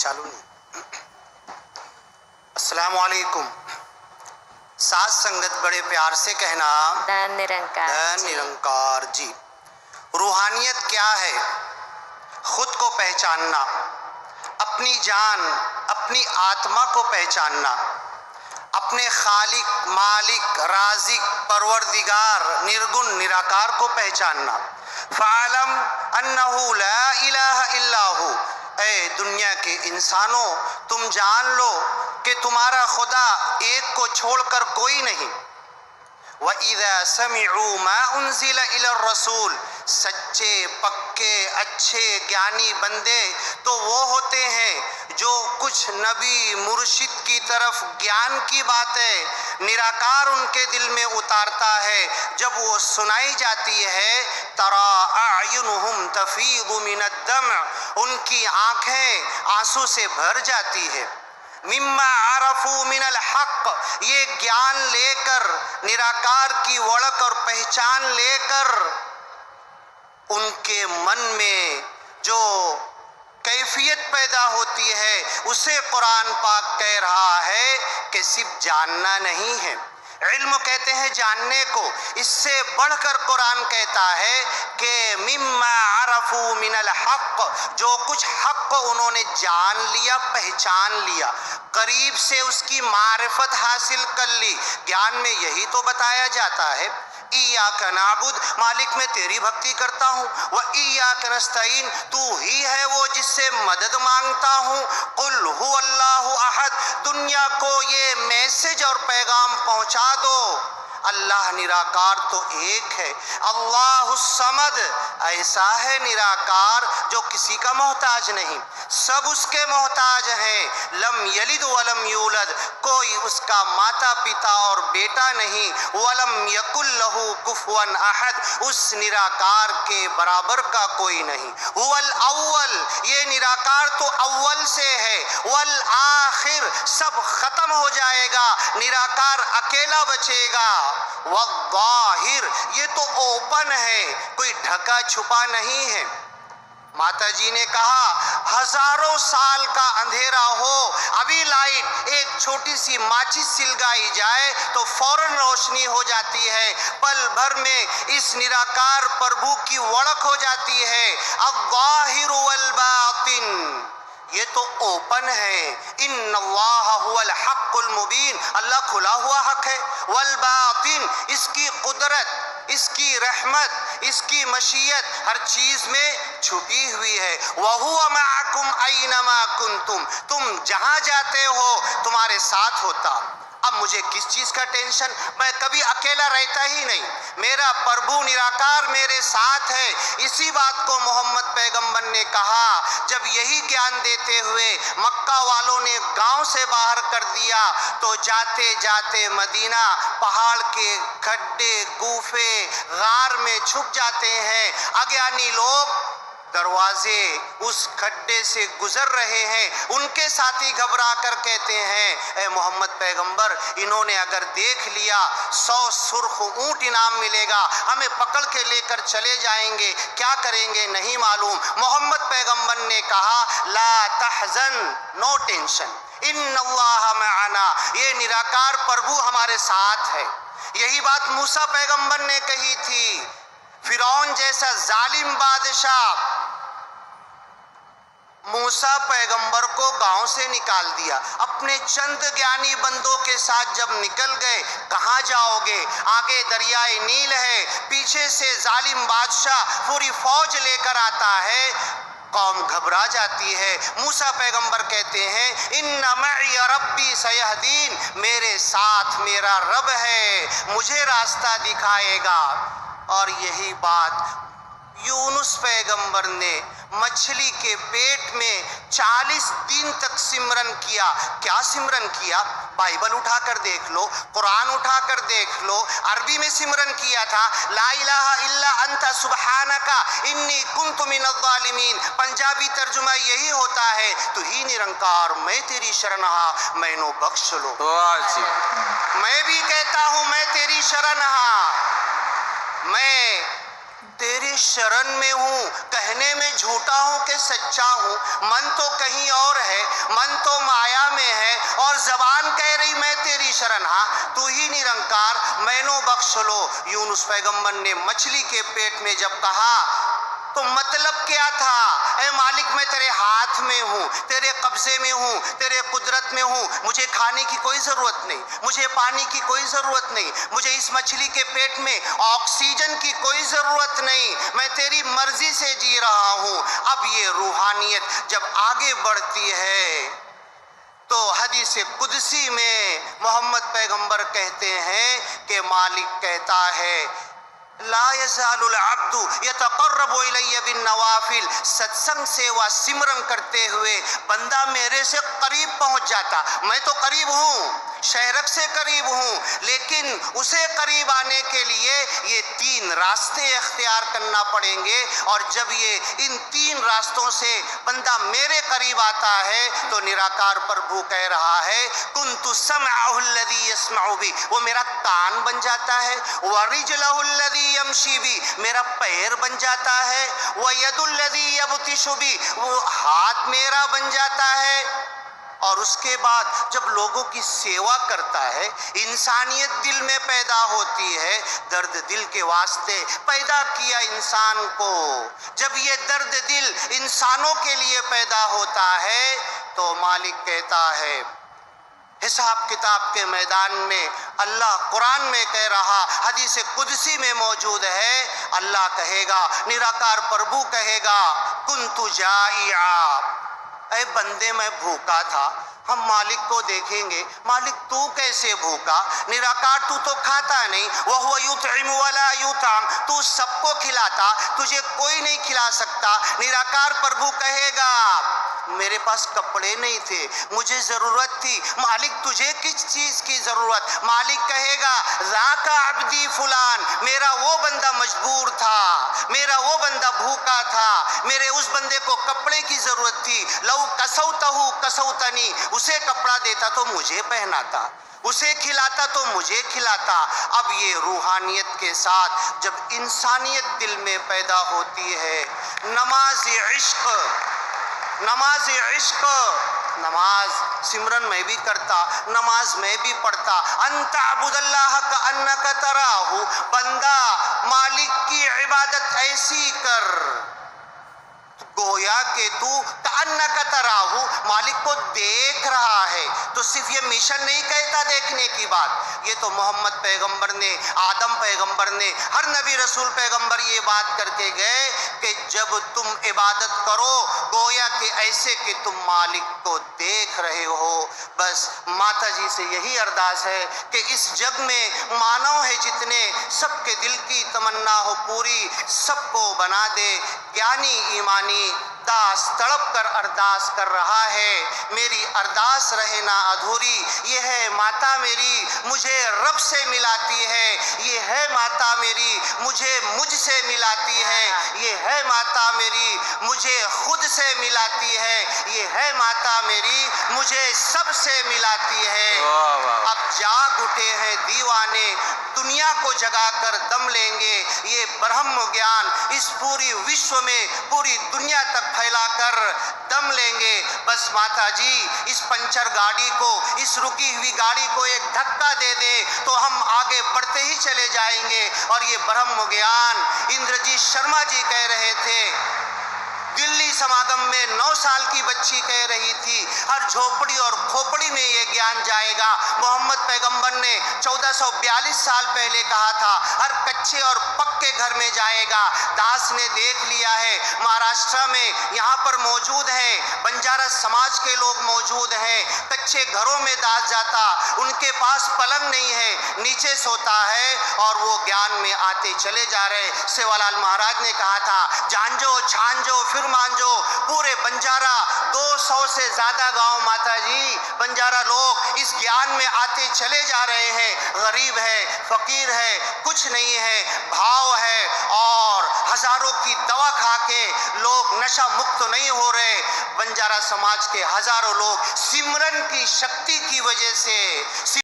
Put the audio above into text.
चालू नहीं। अस्सलाम वालेकुम। साथ संगत बड़े प्यार से कहना धन निरंकार धन निरंकार जी। रूहानियत क्या है? खुद को पहचानना, अपनी जान अपनी आत्मा को पहचानना, अपने खालिक मालिक राजिक परवरदिगार निर्गुण निराकार को पहचानना। फ़अलम अन्नहु ला इलाहा इल्ला हु, ऐ दुनिया के इंसानों तुम जान लो कि तुम्हारा खुदा एक को छोड़कर कोई नहीं। वइज़ा समिअू मा उन्ज़िला इलर रसूल, सच्चे पक्के अच्छे ज्ञानी बंदे तो वो होते हैं जो कुछ नबी मुर्शिद की तरफ ज्ञान की बातें निराकार उनके दिल में उतारता है। जब वो सुनाई जाती है तरा अयुनुहुम तफीदु मिनद्दम, उनकी आंखें आंसू से भर जाती है। मिम्मा आरफू मिनल हक, ये ज्ञान लेकर निराकार की वड़क और पहचान लेकर उनके मन में जो कैफियत पैदा होती है उसे कुरान पाक कह रहा है कि सिर्फ जानना नहीं है। इल्म कहते हैं जानने को, इससे बढ़कर कुरान कहता है कि मिम्मा आरफू मिनल हक, जो कुछ हक को उन्होंने जान लिया पहचान लिया, करीब से उसकी मारिफत हासिल कर ली। ज्ञान में यही तो बताया जाता है इय्याका नाबुद, मालिक मैं तेरी भक्ति करता हूँ, व इय्याका नस्तईन, तू ही है वो जिससे मदद मांगता हूँ। कुल हुवल्लाहु अहद, दुनिया को ये मैसेज और पैगाम पहुँचा दो, अल्लाह निराकार तो एक है। अल्लाहुस समद, ऐसा है निराकार जो किसी का मोहताज नहीं, सब उसके मोहताज हैं। लम यलिद वलम यूलद, कोई उसका माता पिता और बेटा नहीं। वलम यकुल लहू कुफुवन अहद, उस निराकार के बराबर का कोई नहीं। हुवल अव्वल, ये निराकार तो अव्वल से है। वल आखिर, सब खत्म हो जाएगा, निराकार अकेला बचेगा। वज़ाहिर, ये तो ओपन है, कोई ढका छुपा नहीं है। माता जी ने कहा हजारों साल का अंधेरा हो, अभी लाइट एक छोटी सी माचिस सिलगाई जाए तो फौरन रोशनी हो जाती है, पल भर में इस निराकार प्रभु की वड़क हो जाती है। अज़्ज़ाहिर वल बातिन, ये तो ओपन है। इन्नल्लाह हुवल हक़्क़ुल मुबीन, अल्लाह खुला हुआ हक है। वल बातिन, इसकी कुदरत, इसकी रहमत, इसकी मशीयत हर चीज में छुपी हुई है। वहुवा मअकुम ऐनमा कुंतुम, तुम जहां जाते हो तुम्हारे साथ होता। अब मुझे किस चीज़ का टेंशन, मैं कभी अकेला रहता ही नहीं, मेरा प्रभु निराकार मेरे साथ है। इसी बात को मोहम्मद पैगंबर ने कहा जब यही ज्ञान देते हुए मक्का वालों ने गांव से बाहर कर दिया तो जाते जाते मदीना पहाड़ के खड्डे गुफे गार में छुप जाते हैं। अज्ञानी लोग दरवाजे उस खड्डे से गुजर रहे हैं, उनके साथी घबरा कर कहते हैं ए मोहम्मद पैगंबर, इन्होंने अगर देख लिया 100 सुर्ख ऊंट इनाम मिलेगा, हमें पकड़ के लेकर चले जाएंगे, क्या करेंगे नहीं मालूम। मोहम्मद पैगंबर ने कहा ला तहजन, नो टेंशन, इन्नल्लाह मअना, ये निराकार प्रभु हमारे साथ है। यही बात मूसा पैगंबर ने कही थी। फिरौन जैसा जालिम बादशाह मूसा पैगंबर को गांव से निकाल दिया, अपने चंद ज्ञानी बंदों के साथ जब निकल गए, कहाँ जाओगे, आगे दरियाए नील है, पीछे से जालिम बादशाह पूरी फौज लेकर आता है, कौम घबरा जाती है। मूसा पैगंबर कहते हैं इन्ना मई रब्बी सयहदीन, मेरे साथ मेरा रब है, मुझे रास्ता दिखाएगा। और यही बात यूनुस पैगंबर ने मछली के पेट में 40 दिन तक सिमरन किया। क्या सिमरन किया? बाइबल उठाकर देख लो, कुरान उठाकर देख लो, अरबी में सिमरन किया था ला इलाहा इल्ला अंता सुब्हानका इन्नी कुन्तु मिनज़्ज़ालिमीन। पंजाबी तर्जुमा यही होता है तू ही निरंकार, मैं तेरी शरणहा, मैनो बख्श लो। मैं भी कहता हूँ मैं तेरी शरणहा, मैं तेरी शरण में हूँ, कहने में झूठा हूँ कि सच्चा हूँ। मन तो कहीं और है, मन तो माया में है, और जबान कह रही मैं तेरी शरण। हाँ, तू ही निरंकार, मैनो बख्श लो। यूनुस पैगंबर ने मछली के पेट में जब कहा तो मतलब क्या था? ऐ मालिक, मैं तेरे हाथ में हूँ, तेरे कब्जे में हूँ, तेरे कुदरत में हूँ। मुझे खाने की कोई ज़रूरत नहीं, मुझे पानी की कोई ज़रूरत नहीं, मुझे इस मछली के पेट में ऑक्सीजन की कोई ज़रूरत नहीं। मैं तेरी मर्जी से जी रहा हूँ। अब ये रूहानियत जब आगे बढ़ती है तो हदीस कुदसी में मोहम्मद पैगंबर कहते हैं कि मालिक कहता है, ला यज़ालुल अब्दु यतक़र्रबु इलैया बिन नवाफिल। सत्संग सेवा सिमरन करते हुए बंदा मेरे से करीब पहुंच जाता। मैं तो करीब हूँ, शहरक से करीब हूँ, लेकिन उसे करीब आने के लिए ये 3 रास्ते इख्तियार करना पड़ेंगे। और जब ये इन 3 रास्तों से बंदा मेरे करीब आता है तो निराकार प्रभु कह रहा है, कुन्तु समअहु अल्लज़ी यस्मअु बि, वो मेरा कान बन जाता है। व रिजलहु अल्लज़ी यमशी बि, मेरा पैर बन जाता है। व यदुल्लज़ी यबतिशु बि, वो हाथ मेरा बन जाता है। और उसके बाद जब लोगों की सेवा करता है, इंसानियत दिल में पैदा होती है। दर्द दिल के वास्ते पैदा किया इंसान को। जब ये दर्द दिल इंसानों के लिए पैदा होता है तो मालिक कहता है, हिसाब किताब के मैदान में अल्लाह कुरान में कह रहा, हदीस कुदसी में मौजूद है, अल्लाह कहेगा, निराकार प्रभु कहेगा, कुन्तु जाइआ, ऐ बंदे मैं भूखा था। हम मालिक को देखेंगे, मालिक तू कैसे भूखा? निराकार तू तो खाता नहीं, वहुव युतइमु वला युतअम, तू सबको खिलाता, तुझे कोई नहीं खिला सकता। निराकार प्रभु कहेगा, मेरे पास कपड़े नहीं थे, मुझे जरूरत थी। मालिक तुझे किस चीज की जरूरत? मालिक कहेगा, ज़ाका अब्दी फुलान, मेरा वो बंदा मजबूर था, मेरा वो बंदा भूखा था, मेरे उस बंदे को कपड़े की जरूरत थी। लऊ कसौतहु कसौतनी, उसे कपड़ा देता तो मुझे पहनाता, उसे खिलाता तो मुझे खिलाता। अब ये रूहानियत के साथ जब इंसानियत दिल में पैदा होती है, नमाज इश्क, नमाज इश्क, नमाज सिमरन मैं भी करता, नमाज मैं भी पढ़ता। अंत अबुदल्लाह का अन्नका तराहु, बंदा मालिक की इबादत ऐसी कर गोया के तू अन्नका तराहु, मालिक को देख रहा है। तो सिर्फ ये मिशन नहीं कहता देखने की बात, ये तो मोहम्मद पैगंबर ने, आदम पैगंबर ने, हर नबी रसूल पैगंबर ये बात करके गए कि जब तुम इबादत करो गोया के ऐसे कि तुम मालिक को देख रहे हो। बस माता जी से यही अरदास है कि इस जग में मानव है जितने, सबके दिल की तमन्ना हो पूरी, सबको बना दे ज्ञानी ईमानी। दास तड़प कर अरदास कर रहा है, मेरी अरदास रहे ना अधूरी। ये है माता मेरी मुझे रब से मिलाती है, ये है माता मेरी मुझे मुझसे मिलाती है, ये है माता मेरी मुझे खुद से मिलाती है, ये है माता मेरी मुझे सबसे मिलाती है। अब जाग उठे हैं दीवाने, दुनिया को जगाकर दम लेंगे। ये ब्रह्म ज्ञान इस पूरी विश्व में, पूरी दुनिया तक फैलाकर दम लेंगे। बस माता जी इस पंचर गाड़ी को, इस रुकी हुई गाड़ी को एक धक्का दे दे तो हम आगे बढ़ते ही चले जाएंगे। और ये ब्रह्म ज्ञान इंद्रजीत शर्मा जी कह रहे थे, दिल्ली समागम में 9 साल की बच्ची कह रही थी, हर झोपड़ी और खोपड़ी में ये ज्ञान जाएगा। मोहम्मद पैगंबर ने 1442 साल पहले कहा था, हर कच्चे और पक्के घर में जाएगा। दास ने देख लिया है, महाराष्ट्र में यहाँ पर मौजूद है, बंजारा समाज के लोग मौजूद हैं। कच्चे घरों में दास जाता, उनके पास पलंग नहीं है, नीचे सोता है और वो ज्ञान में आते चले जा रहे। सेवालाल महाराज ने कहा था, झांझो झांझो फिर मांझो, पूरे बंजारा 200 से ज्यादा गांव माता जी बंजारा लोग इस ज्ञान में आते चले जा रहे हैं। गरीब है, फकीर है, कुछ नहीं है, भाव है, और हजारों की दवा खा के लोग नशा मुक्त नहीं हो रहे। बंजारा समाज के हजारों लोग सिमरन की शक्ति की वजह से